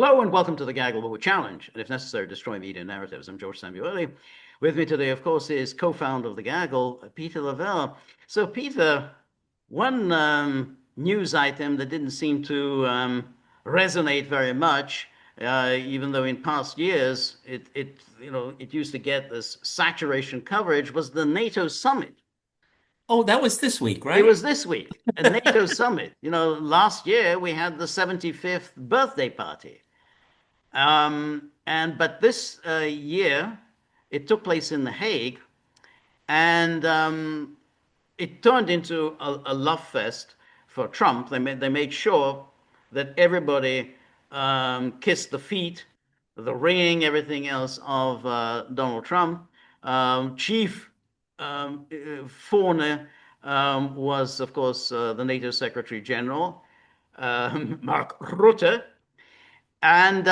Hello and welcome to the Gag Global Challenge, and if necessary, destroy media narratives. I'm George Samuely. With me today, of course, is co-founder of the Gaggle, Peter Lavelle. So, Peter, one news item that didn't seem to resonate very much, even though in past years it used to get this saturation coverage, was the NATO summit. Oh, that was this week, It was right? this week, a NATO summit. Last year we had the 75th birthday party. But this year, it took place in The Hague, and it turned into a love fest for Trump. They made sure that everybody kissed the feet, the ring, everything else of Donald Trump. Chief Foreigner was, of course, the NATO Secretary General, Mark Rutte. And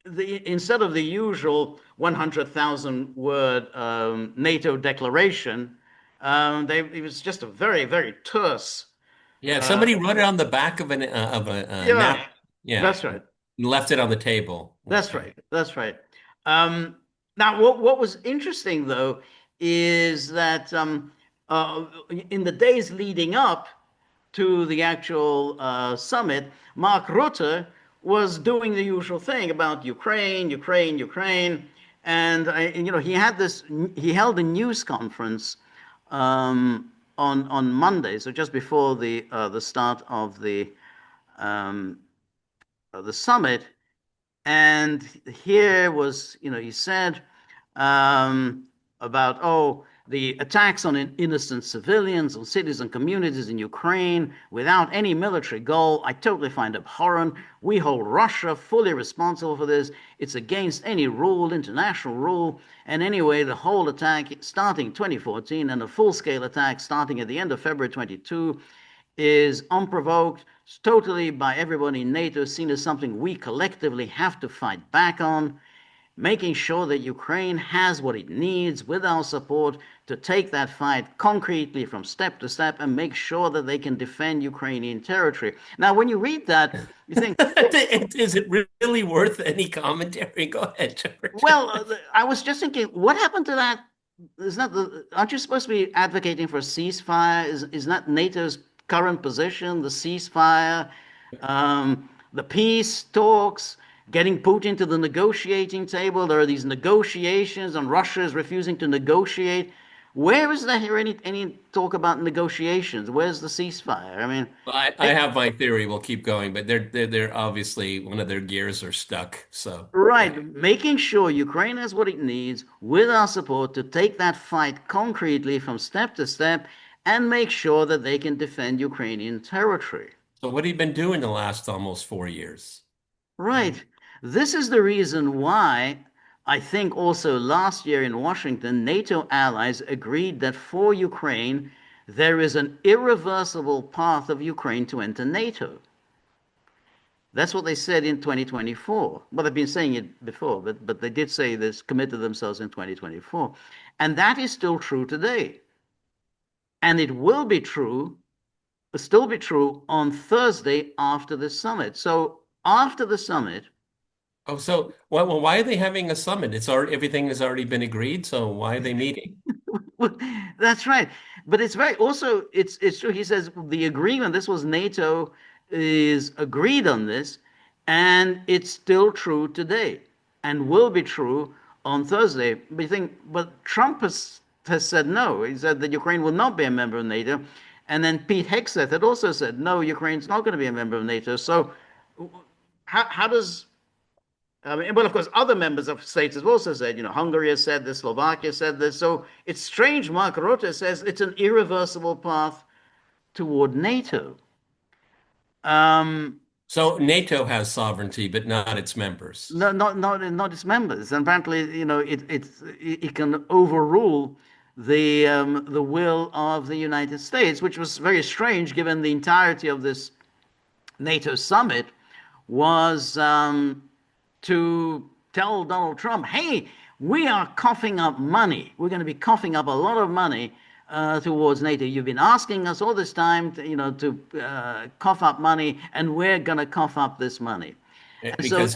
instead of the usual 100,000 word NATO declaration, it was just a very, very terse. Yeah, Uh, somebody wrote it on the back of an of a yeah, nap. Yeah, that's right. and left it on the table. That's Okay. right. That's right. Um, Now, what was interesting though is that in the days leading up to the actual summit, Mark Rutte was doing the usual thing about Ukraine, Ukraine, Ukraine, and he held a news conference on Monday, so just before the start um, of the summit, and here was, he said about, the attacks on innocent civilians, on cities and communities in Ukraine without any military goal, I totally find abhorrent. We hold Russia fully responsible for this. It's against any rule, international rule. And anyway, the whole attack starting 2014 and a full-scale attack starting at the end of February 22 is unprovoked, totally by everybody in NATO seen as something we collectively have to fight back on, making sure that Ukraine has what it needs with our support to take that fight concretely from step to step and make sure that they can defend Ukrainian territory. Now, when you read that, you think, Is it really worth any commentary? Go ahead, George. well, I was just thinking, what happened to that? Aren't you supposed to be advocating for a ceasefire? Is that NATO's current position, the ceasefire, the peace talks, getting Putin to the negotiating table? There are these negotiations, and Russia is refusing to negotiate. Where is there here any talk about negotiations? Where's the ceasefire? I mean, Well, I make, have my theory. We'll keep going, but they're obviously one of their gears are stuck. So yeah. right, making sure Ukraine has what it needs with our support to take that fight concretely from step to step and make sure that they can defend Ukrainian territory. So what have you been doing the last almost 4 years? Right. This is the reason why I think also last year in Washington, NATO allies agreed that for Ukraine, there is an irreversible path of Ukraine to enter NATO. That's what they said in 2024. Well, they've been saying it before, but they did say this, committed themselves in 2024. And that is still true today. And it will be true, still be true on Thursday after the summit. So after the summit, Oh, so why are they having a summit? It's already everything has already been agreed. So why are they meeting? that's right. But it's very also it's true. He says the agreement, this was NATO, is agreed on this, and it's still true today and will be true on Thursday. But you think, but Trump has said no. He said that Ukraine will not be a member of NATO. And then Pete Hegseth had also said, no, Ukraine's not going to be a member of NATO. So how does I mean, well, of course, other members of states have also said, Hungary has said this, Slovakia said this. So it's strange. Mark Rutte says it's an irreversible path toward NATO. Um, So NATO has sovereignty, but not its members. no, not its members. And apparently, it can overrule the will of the United States, which was very strange given the entirety of this NATO summit was to tell Donald Trump, hey, we are coughing up money. We're going to be coughing up a lot of money towards NATO. You've been asking us all this time to cough up money, and we're going to cough up this money. And so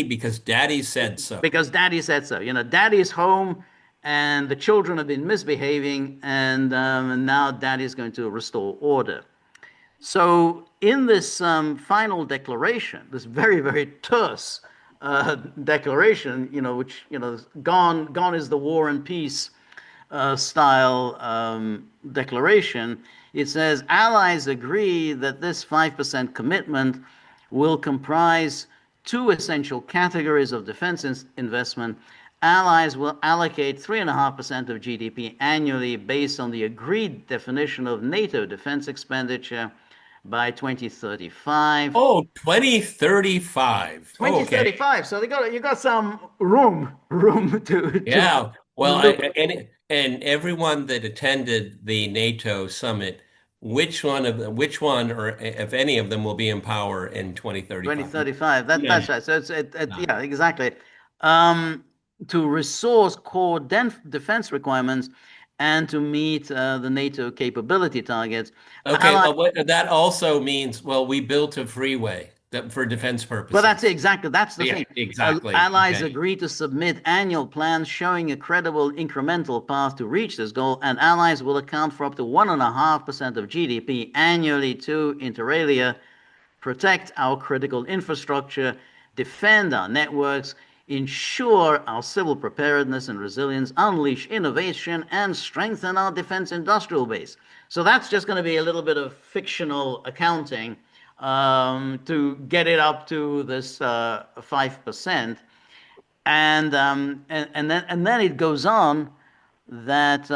Because daddy said so. because daddy said so. Daddy's home and the children have been misbehaving, and now daddy's going to restore order. So, in this final declaration, this very, very terse declaration, which, gone is the war and peace style declaration, it says allies agree that this 5% commitment will comprise two essential categories of defense investment. Allies will allocate 3.5% of GDP annually based on the agreed definition of NATO defense expenditure by 2035. Oh, 2035. Oh, okay. 2035. So you got some room to Yeah. Well, maneuver. and everyone that attended the NATO summit, which one or if any of them will be in power in 2035? 2035. That's None. right. So None. yeah, exactly. Um, to resource core defense requirements and to meet the NATO capability targets. Okay, Allies, that also means, well, we built a freeway that for defense well, that's purposes. exactly that's the Yeah, thing. exactly. Allies Okay. agree to submit annual plans showing a credible incremental path to reach this goal, and allies will account for up to 1.5% of GDP annually to inter alia, protect our critical infrastructure, defend our networks, ensure our civil preparedness and resilience, unleash innovation, and strengthen our defense industrial base. So that's just going to be a little bit of fictional accounting to get it up to this 5%. And then it goes on that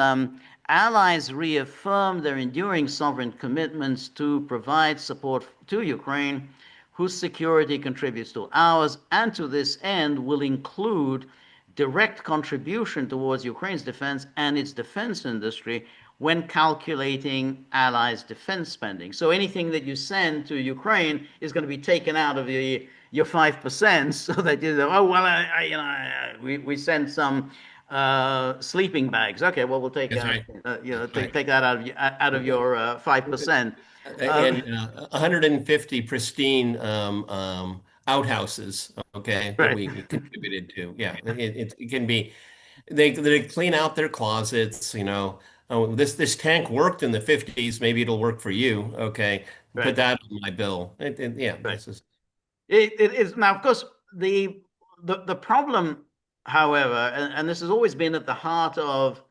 allies reaffirm their enduring sovereign commitments to provide support to Ukraine, whose security contributes to ours, and to this end will include direct contribution towards Ukraine's defense and its defense industry when calculating allies' defense spending. So anything that you send to Ukraine is going to be taken out of your 5%, so that oh well, we send some sleeping bags. Okay, well we'll take That's out right. Right. take that out of your 5%. Uh, And 150 pristine outhouses, okay, that right, we contributed to. Yeah, it can be they clean out their closets, you know. Oh, this tank worked in the 50s, maybe it'll work for you. Okay, put right, that on my bill. Yeah, right. this is It is now, of course, the problem, however, and this has always been at the heart of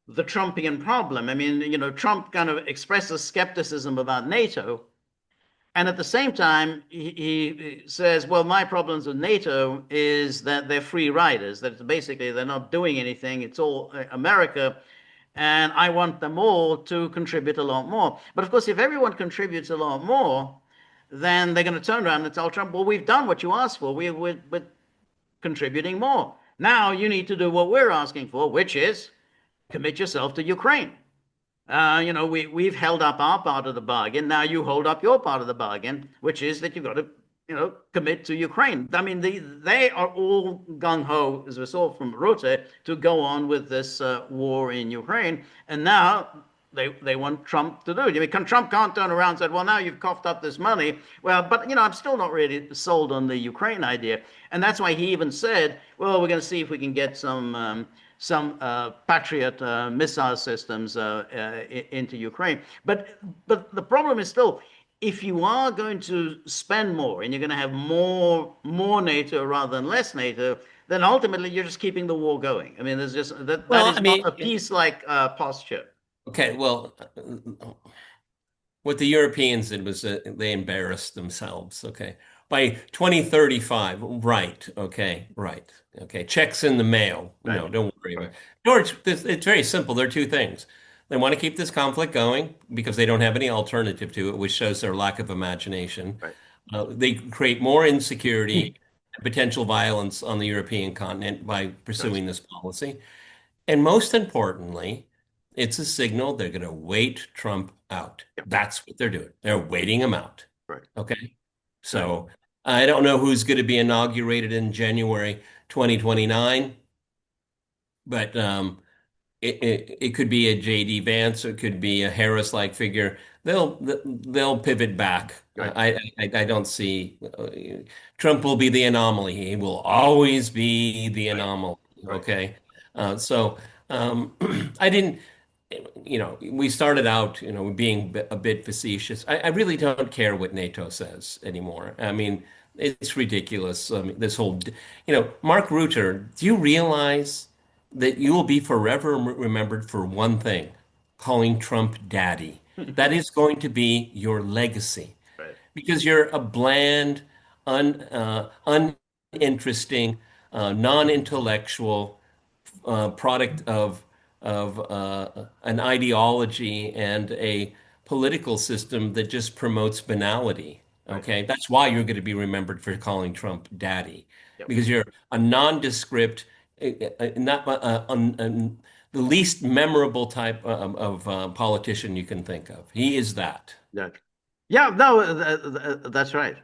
the Trumpian problem. I mean, Trump kind of expresses skepticism about NATO, and at the same time, he says, well, my problems with NATO is that they're free riders, that basically they're not doing anything. It's all America. And I want them all to contribute a lot more. But of course, if everyone contributes a lot more, then they're going to turn around and tell Trump, well, we've done what you asked for. We're contributing more. Now you need to do what we're asking for, which is commit yourself to Ukraine. We've held up our part of the bargain. Now you hold up your part of the bargain, which is that you've got to, commit to Ukraine. I mean, they are all gung ho, as we saw from Rutte, to go on with this war in Ukraine, and now they want Trump to do it. I mean, Trump can't turn around and say, "Well, now you've coughed up this money." Well, but I'm still not really sold on the Ukraine idea, and that's why he even said, "Well, we're going to see if we can get some Patriot missile systems into Ukraine." But the problem is still, if you are going to spend more and you're going to have more NATO rather than less NATO, then ultimately you're just keeping the war going. I mean, there's just that well, I is not mean, a peace-like posture. okay, well, what the Europeans did was they embarrassed themselves. Okay. By 2035, right. Okay. Right. Okay. Checks in the mail. Right. No, don't worry about Right. it. George, it's very simple. There are two things. They want to keep this conflict going because they don't have any alternative to it, which shows their lack of imagination. Right. They create more insecurity and potential violence on the European continent by Right. pursuing this policy. And most importantly, it's a signal they're going to wait Trump out. Yep. That's what they're doing. They're waiting him out. Right. Okay. Right. So I don't know who's going to be inaugurated in January 2029, but it could be a J.D. Vance, it could be a Harris-like figure. they'll pivot back. Right. I don't see Trump will be the anomaly. He will always be the Right. anomaly. Right. Okay, so I didn't. We started out, being a bit facetious. I really don't care what NATO says anymore. I mean, it's ridiculous. I mean, this whole, Mark Rutte, do you realize that you will be forever remembered for one thing, calling Trump daddy? That is going to be your legacy Right. because you're a bland, uninteresting, non-intellectual product of an ideology and a political system that just promotes banality. Right. Okay, that's why you're going to be remembered for calling Trump daddy, Yep. because you're a nondescript, not the least memorable type of politician you can think of. He is that. Yeah. Yeah, no, that's right.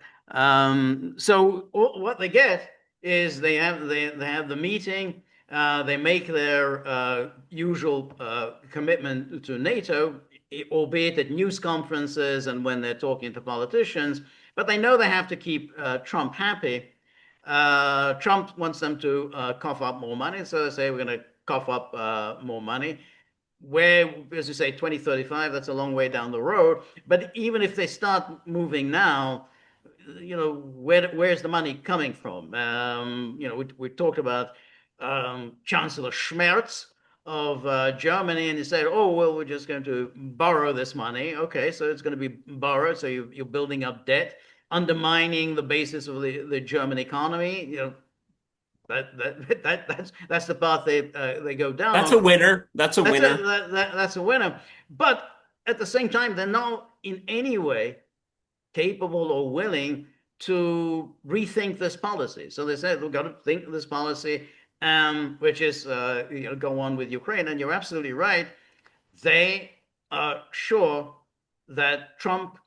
So what they get is they have the meeting. They make their usual commitment to NATO, albeit at news conferences and when they're talking to politicians. But they know they have to keep Trump happy. Trump wants them to cough up more money, so they say we're going to cough up more money where, as you say, 2035, that's a long way down the road. But even if they start moving now, where's the money coming from? We talked about Chancellor Schmerz of Germany, and he said, "Oh well, we're just going to borrow this money." Okay, so it's going to be borrowed, so you're building up debt, undermining the basis of the German economy. That's the path they go down That's on. a winner. That's a That's a winner. that's a winner. But at the same time, they're not in any way capable or willing to rethink this policy. So they said we've got to think this policy, which is go on with Ukraine. And you're absolutely right. They are sure that Trump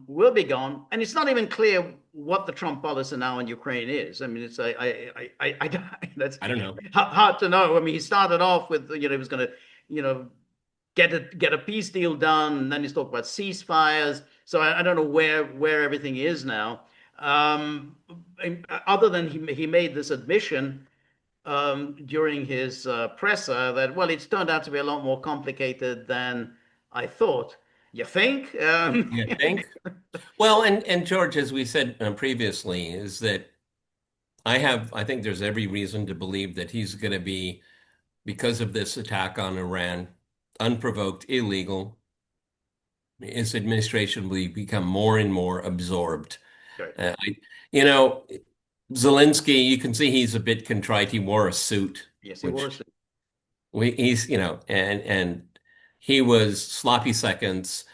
will be gone, and it's not even clear what the Trump policy now in Ukraine is. I mean, it's that's I don't know. hard to know. I mean, he started off with he was going to get a peace deal done, and then he's talked about ceasefires. So I don't know where everything is now. Um, Other than he made this admission during his presser that, well, it's turned out to be a lot more complicated than I thought. You think? You think? Well, and George, as we said previously, is that I think there's every reason to believe that he's going to be, because of this attack on Iran, unprovoked, illegal. His administration will become more and more absorbed. Right. Uh, I, you know, Zelensky, you can see he's a bit contrite. He wore a suit, Yes, he which was. he's, and he was sloppy seconds.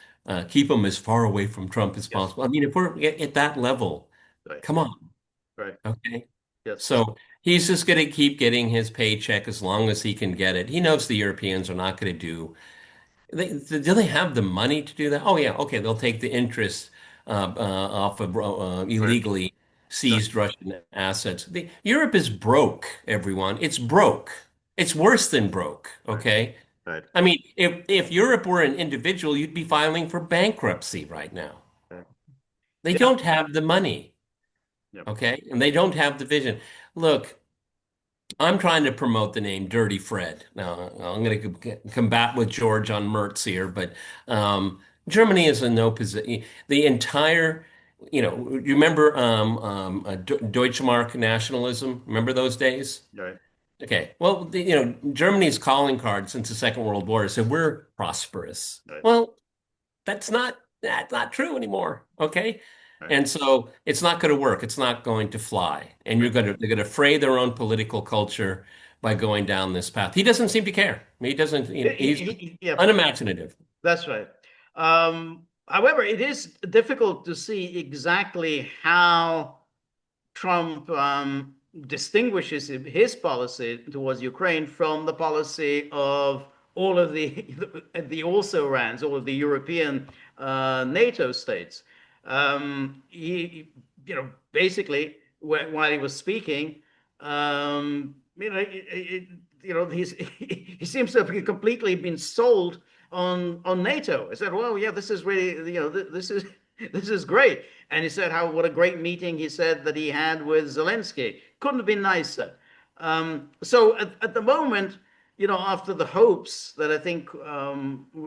Keep him as far away from Trump as Yes. possible. I mean, if we're at that level, Right. come on. Right. Okay. Yes. So he's just going to keep getting his paycheck as long as he can get it. He knows the Europeans are not going to do they have the money to do that? Oh, yeah. Okay. They'll take the interest off of Right. illegally Right. seized Russian assets. Europe is broke, everyone. It's broke. It's worse than broke. Right. Okay. Right. I mean, if Europe were an individual, you'd be filing for bankruptcy right now. Right. They Yeah. don't have the money. Yep. Okay. And they don't have the vision. Look, I'm trying to promote the name Dirty Fred. Now, I'm going to combat with George on Mertz here, but Germany is in no position. The entire, you remember Deutschmark nationalism? Remember those days? Right. Okay. Well, Germany's calling card since the Second World War said we're prosperous. Right. Well, that's not true anymore. Okay. Right. And so it's not going to work. It's not going to fly. And Right. they're going to fray their own political culture by going down this path. He doesn't seem to care. He doesn't, he's Yeah. unimaginative. That's right. However, it is difficult to see exactly how Trump distinguishes his policy towards Ukraine from the policy of all of the also rans, all of the European NATO states. Basically, while he was speaking, um, you know, he seems to have completely been sold on NATO. I said, well, yeah, this is really, this is this is great. And he said how what a great meeting he said that he had with Zelensky. Couldn't have been nicer. So at the moment, after the hopes that I think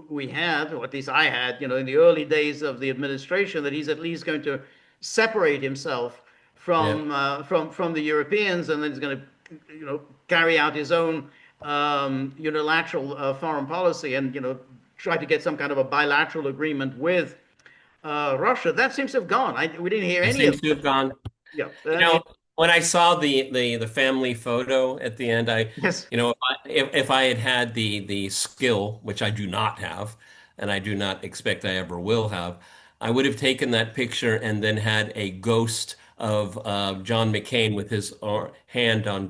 we had, or at least I had, in the early days of the administration, that he's at least going to separate himself Yeah. from the Europeans, and then he's going to, carry out his own unilateral foreign policy, and try to get some kind of a bilateral agreement with Russia. That seems to have gone. We didn't hear It any of seems to have that. gone. Yeah. You know, when I saw the family photo at the end, Yes. if I had had the skill, which I do not have, and I do not expect I ever will have, I would have taken that picture and then had a ghost of John McCain with his hand on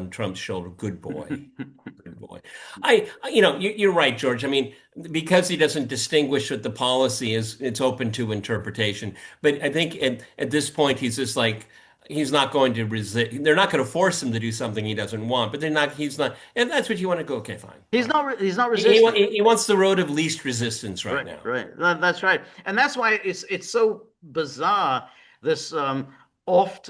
Trump's shoulder. Good boy. Good boy. You're right, George. I mean, because he doesn't distinguish what the policy is, it's open to interpretation. But I think at this point, he's just like, he's not going to resist. They're not going to force him to do something he doesn't want, but he's not. If that's what you want to go, okay, fine, fine. He's not He, resistant. he, he wants the road of least resistance right Right, now. right. That's right. And that's why it's so bizarre, this oft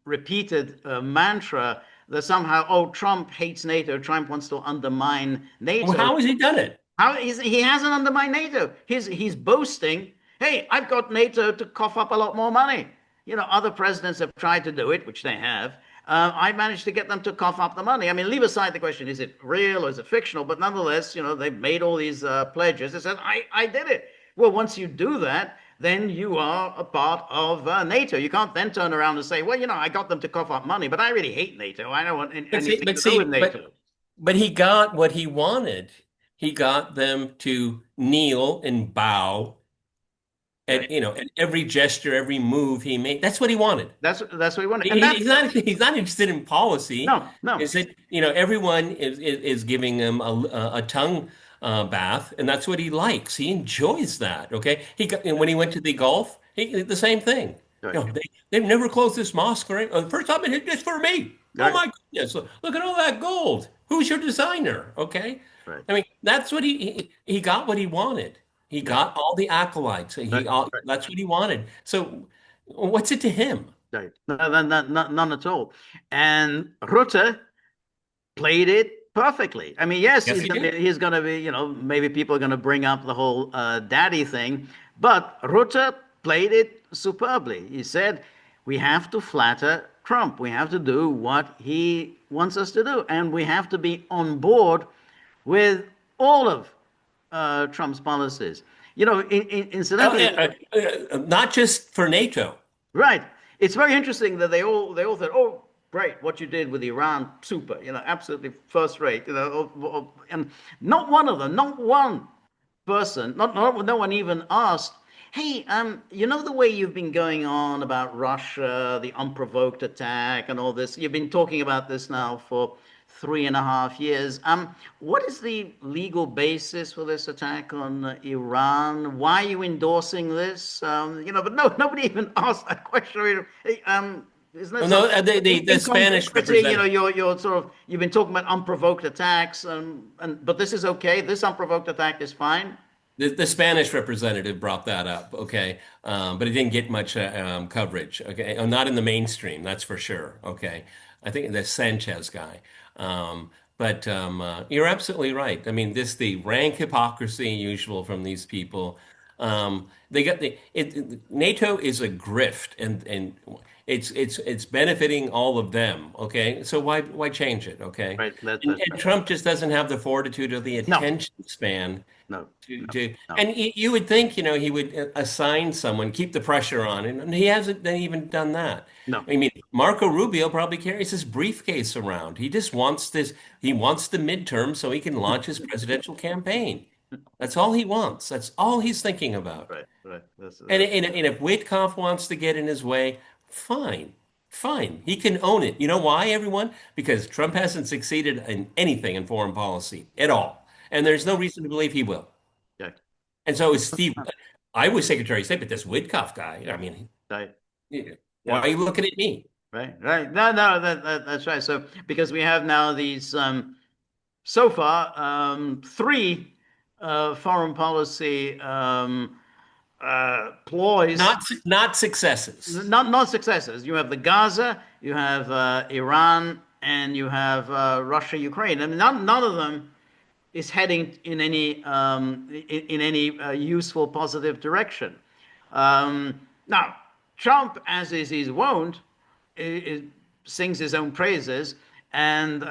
repeated mantra that somehow, oh, Trump hates NATO, Trump wants to undermine Well, NATO. how has he done it? He hasn't undermined NATO. He's boasting, hey, I've got NATO to cough up a lot more money. Other presidents have tried to do it, which they have. I managed to get them to cough up the money. I mean, leave aside the question, is it real or is it fictional? But nonetheless, they've made all these pledges. They said, I did it. Well, once you do that, then you are a part of NATO. You can't then turn around and say, well, I got them to cough up money, but I really hate NATO. I don't want But see, anything but to do with see, but NATO. but he got what he wanted. He got them to kneel and bow Right. at every gesture, every move he made. That's what he wanted. That's what we wanted. And that, He's not interested in policy. no, no. Is that everyone is giving him a tongue bath, and that's what he likes. He enjoys that. Okay, and when he went to the Gulf, he did the same thing. Right. They've never closed this mosque, right? The first time it hit this for me. Oh Right. my goodness! Look at all that gold. Who's your designer? Okay, Right. I mean that's what he got what he wanted. He Yeah. got all the acolytes. Right. Right. That's what he wanted. So what's it to him? Right. None at all. And Rutte played it perfectly. I mean, yes, Yes, he did. he's gonna be, maybe people are gonna bring up the whole daddy thing, but Rutte played it superbly. He said, we have to flatter Trump. We have to do what he wants us to do, and we have to be on board with all of Trump's policies. Incidentally, Not just for NATO. right. It's very interesting that they all said, "Oh, great, what you did with Iran, super, absolutely first rate." And not one of them, not one person, no one even asked, "Hey, the way you've been going on about Russia, the unprovoked attack, and all this. You've been talking about this now for 3.5 years. What is the legal basis for this attack on Iran? Why are you endorsing this? But no, nobody even asked that question. I mean, hey, isn't that No, some the Spanish incongruity? representative. You're sort of you've been talking about unprovoked attacks, and but this is okay. This unprovoked attack is fine. The Spanish representative brought that up, okay, but it didn't get much coverage, okay, not in the mainstream, that's for sure, okay. I think the Sanchez guy, but you're absolutely right. I mean, the rank hypocrisy usual from these people. They got NATO is a grift, and it's benefiting all of them, okay. So why change it, okay? Right. And Trump just doesn't have the fortitude or the No, attention span no, no, to no, and you would think he would assign someone, keep the pressure on, and he hasn't even done that. no. I mean, Marco Rubio probably carries his briefcase around. He just wants this. He wants the midterm so he can launch his presidential campaign. That's all he wants. That's all he's thinking about. Right, right. And if Witkoff wants to get in his way, fine, fine. He can own it. You know why, everyone? Because Trump hasn't succeeded in anything in foreign policy at all. And there's no reason to believe he will. Yeah, And so is Steve. I was Secretary of State, but this Witkoff guy, I mean, right. why Yeah. are you looking at me? Right, right. No, no, that's right. So because we have now these so far three foreign policy ploys, Not successes. not successes. You have the Gaza, you have Iran, and you have Russia, Ukraine, and none of them is heading in any useful, positive direction. Now, Trump, as is his wont, I sings his own praises and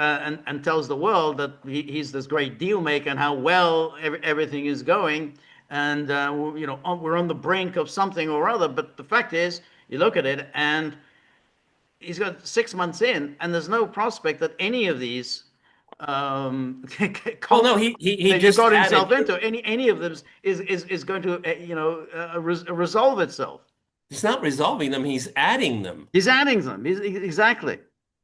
tells the world that he's this great deal maker and how well everything is going, and we're on the brink of something or other. But the fact is, you look at it, and he's got 6 months in, and there's no prospect that any of these Well, no, he that you just got added. himself into, any of them is going to resolve itself. He's not resolving them. He's adding them. He's adding them. Exactly.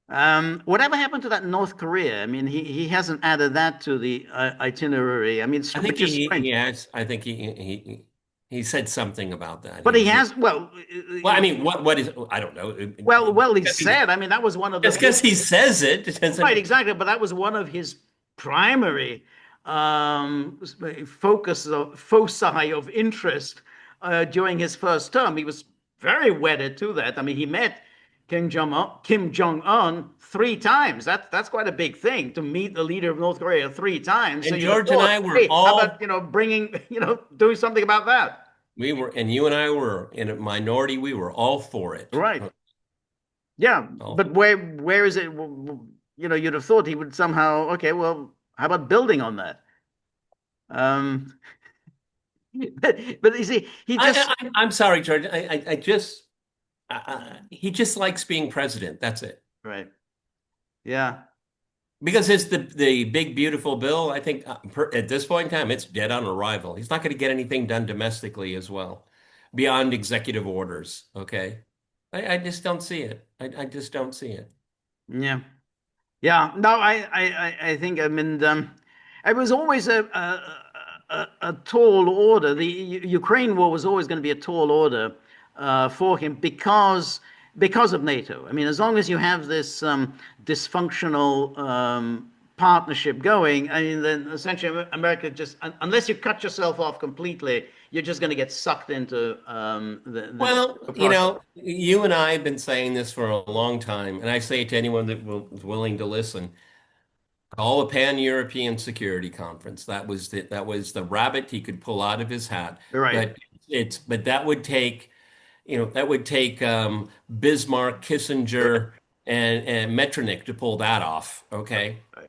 Whatever happened to that North Korea? I mean, he hasn't added that to the itinerary. I mean, I think which is strange. he has. I think he said something about that. But he has, Well, I mean, what is? I don't know. he said. I mean, that was one of Just because he says it right, doesn't. exactly. But that was one of his primary foci of interest during his first term. He was very wedded to that. I mean, he met Kim Jong Un 3 times. That's quite a big thing to meet the leader of North Korea 3 times. So And you George and thought, I were hey, how all about bringing doing something about that? we were, and you and I were in a minority. We were all for it. Right. Yeah, All but where is it? You'd have thought he would somehow. Okay, well, how about building on that? Um, but you see, he just I'm sorry, George. I just he just likes being president. That's it. right. Yeah, Because it's the big beautiful bill. I think at this point in time, it's dead on arrival. He's not going to get anything done domestically as well, beyond executive orders. Okay, I just don't see it. I just don't see it. yeah, yeah. No, I think I mean it was always a tall order. The Ukraine war was always going to be a tall order for him because of NATO. I mean, as long as you have this dysfunctional partnership going, I mean, then essentially America just, unless you cut yourself off completely, you're just going to get sucked into Well, the process. you and I have been saying this for a long time, and I say it to anyone that is willing to listen. Call a pan-European security conference. That was the rabbit he could pull out of his hat. Right, But that would take Bismarck, right, Kissinger, and Metternich to pull that off. Okay. right.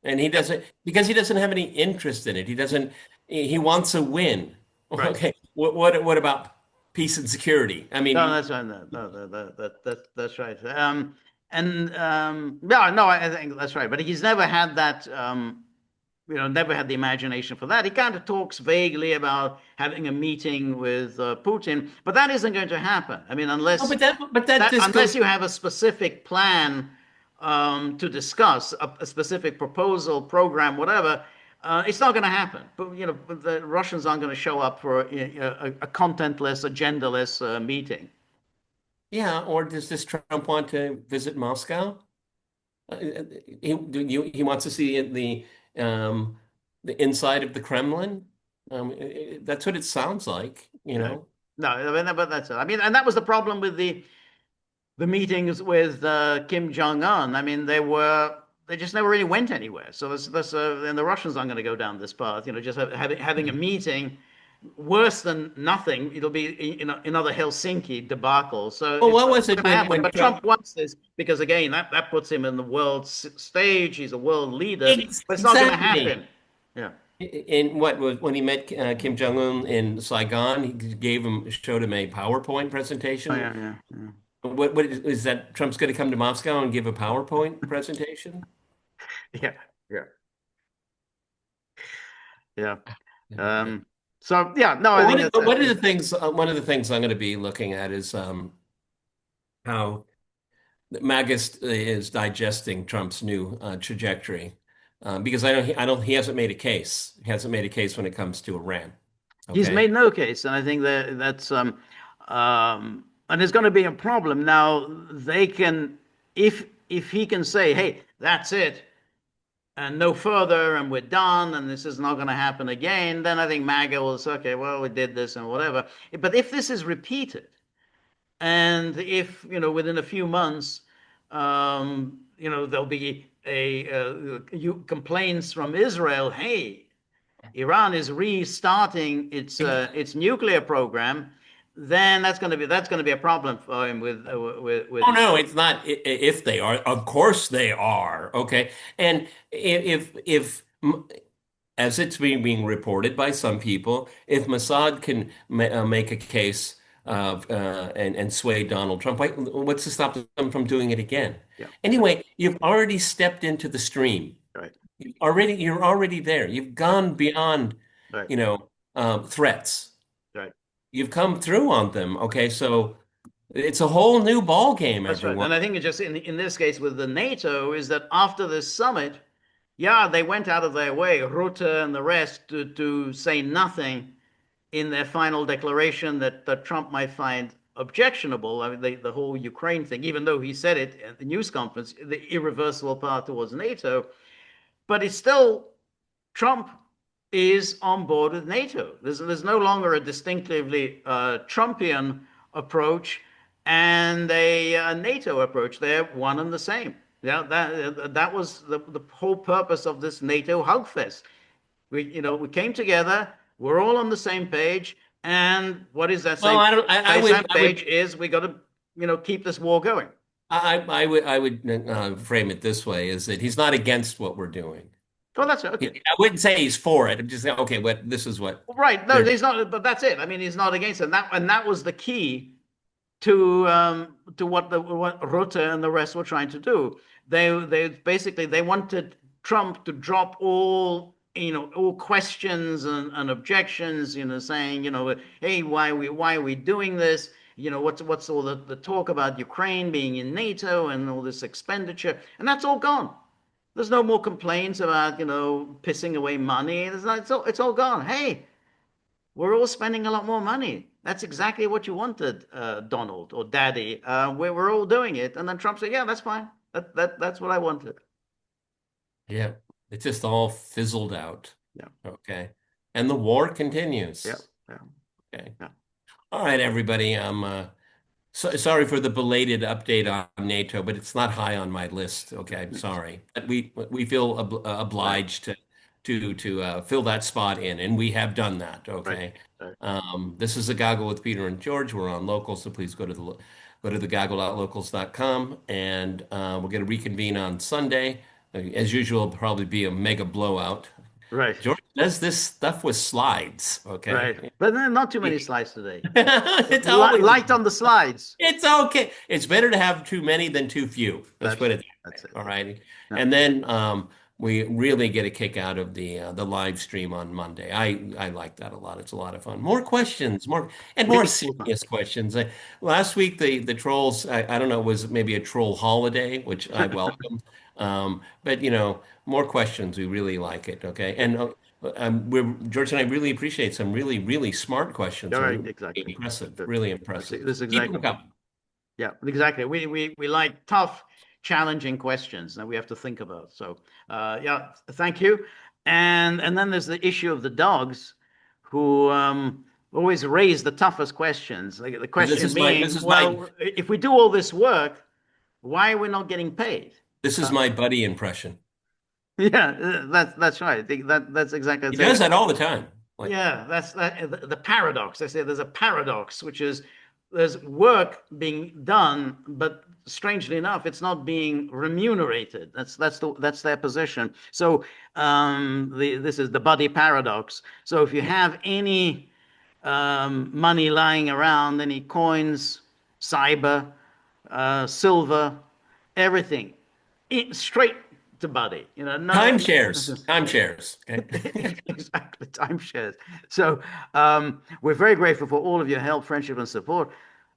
And he Yep, doesn't because he doesn't have any interest in it. He doesn't. He wants a win. right. Okay. What about peace and security? I mean, No, that's right. No, that's right. Yeah, no, I think that's right. But he's never had that, never had the imagination for that. He kind of talks vaguely about having a meeting with Putin, but that isn't going to happen. I mean, oh, but that just unless goes. you have a specific plan to discuss, a specific proposal, program, whatever. It's not going to happen. But the Russians aren't going to show up for a contentless, agendaless meeting. Yeah. Or does this Trump want to visit Moscow? He wants to see the inside of the Kremlin. That's what it sounds like. Right. No, I mean, but that's it. I mean, and that was the problem with the meetings with Kim Jong Un. I mean, they just never really went anywhere. So and the Russians aren't going to go down this path. Just having a meeting, worse than nothing. It'll be another Helsinki debacle. So Well, it's what not was it going to happen. when But Trump? Trump wants this because again, that puts him in the world stage. He's a world leader, but it's not going to Exactly. happen. Yeah. In what was when he met Kim Jong-un in Saigon, he showed him a PowerPoint Oh presentation. yeah, yeah, yeah. What is that? Trump's going to come to Moscow and give a PowerPoint presentation? Yeah, yeah, yeah. Yeah. Um, so yeah, no, I Well, think that's one of the things I'm going to be looking at is how MAGA is digesting Trump's new trajectory, because I don't he hasn't made a case. He hasn't made a case when it comes to Iran. he's Okay. made no case, and I think that's and there's going to be a problem now. They can, if he can say, "Hey, that's it," and no further, and we're done, and this is not going to happen again, then I think MAGA will say, okay, well, we did this and whatever. But if this is repeated, and if, within a few months, there'll be complaints from Israel, hey, Iran is restarting its nuclear program, then that's going to be a problem for him with Oh no, it's not if they are. Of course they are. Okay. And if as it's being reported by some people, if Mossad can make a case of and sway Donald Trump, what's to stop them from doing it again? yeah, Anyway, you've already stepped into the stream. right, You're already there. You've gone beyond, right, you know, threats. right. You've come through on them. Okay, so it's a whole new ball game, That's right. everyone. And I think it just in this case with the NATO is that after this summit, yeah, they went out of their way, Rutte and the rest, to say nothing in their final declaration that Trump might find objectionable. I mean, the whole Ukraine thing, even though he said it at the news conference, the irreversible path towards NATO, but it's still Trump is on board with NATO. There's no longer a distinctively Trumpian approach and a NATO approach. They're one and the same. Yeah, that was the whole purpose of this NATO hugfest. We came together. We're all on the same page. And what is that Well, same I don't. same page is we got to keep this war going. I would frame it this way: is that he's not against what we're doing. Well, that's okay. I wouldn't say he's for it. I'm just saying, okay, this is what Right. No, they're. he's not. But that's it. I mean, he's not against it. And that was the key to what Rutte and the rest were trying to do. They basically they wanted Trump to drop all questions and objections, saying, hey, why are we doing this? What's all the talk about Ukraine being in NATO and all this expenditure, and that's all gone. There's no more complaints about pissing away money. It's all gone. Hey, we're all spending a lot more money. That's exactly what you wanted, Donald or Daddy. We're all doing it. And then Trump said, yeah, that's fine. That's what I wanted. Yeah, it just all fizzled out. Yeah. Okay, and the war Yeah. continues. Yeah. Okay, Yeah. all right, everybody. Sorry for the belated update on NATO, but it's not high on my list. Okay, I'm sorry. But we feel Right. obliged to fill that spot in, and we have done that. Right. Okay. Right. This is a Goggle with Peter and George. We're on local, so please go to thegoggle.locals.com, and we're going to reconvene on Sunday. As usual, it'll probably be a mega blowout. Right. George does this stuff with slides. Right. Okay. But then not too many slides today. It's always Light on the slides. it's okay. It's better to have too many than too few. Let's That's put it it. that That's way. it. All righty. No, And then we really get a kick out of the live stream on Monday. I like that a lot. It's a lot of fun. More questions, more really cool fun. serious questions. Last week the trolls, I don't know, it was maybe a troll holiday, which I welcome. But more questions. We really like it. Okay. Yeah. And George and I really appreciate some really, really smart questions. All They're right. really Exactly. impressive. Good. Really This impressive. is Keep them exactly. coming. Yeah, exactly. We like tough, challenging questions that we have to think about. So, yeah, thank you. And then there's the issue of the dogs, who always raise the toughest questions. Like the This question is my this being, is my well, if we do all this work, why are we not getting paid? this is Uh, my buddy impression. yeah, that's right. I think that's exactly He the same. does that all the time. Like Yeah, that's the paradox. I say there's a paradox, which is there's work being done, but strangely enough, it's not being remunerated. That's their position. So this is the buddy paradox. So if you have any money lying around, any coins, cyber, silver, everything, straight to buddy. No, timeshares. Okay. exactly, timeshares. So we're very grateful for all of your help, friendship, and support.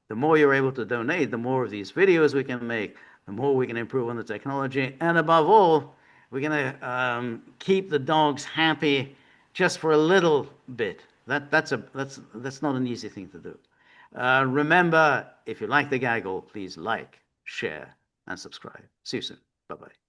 The more you're able to donate, the more of these videos we can make, the more we can improve on the technology, and above all, we're going to keep the dogs happy just for a little bit. That's not an easy thing to do. Remember, if you like the gaggle, please like, share, and subscribe. See you soon. Bye bye.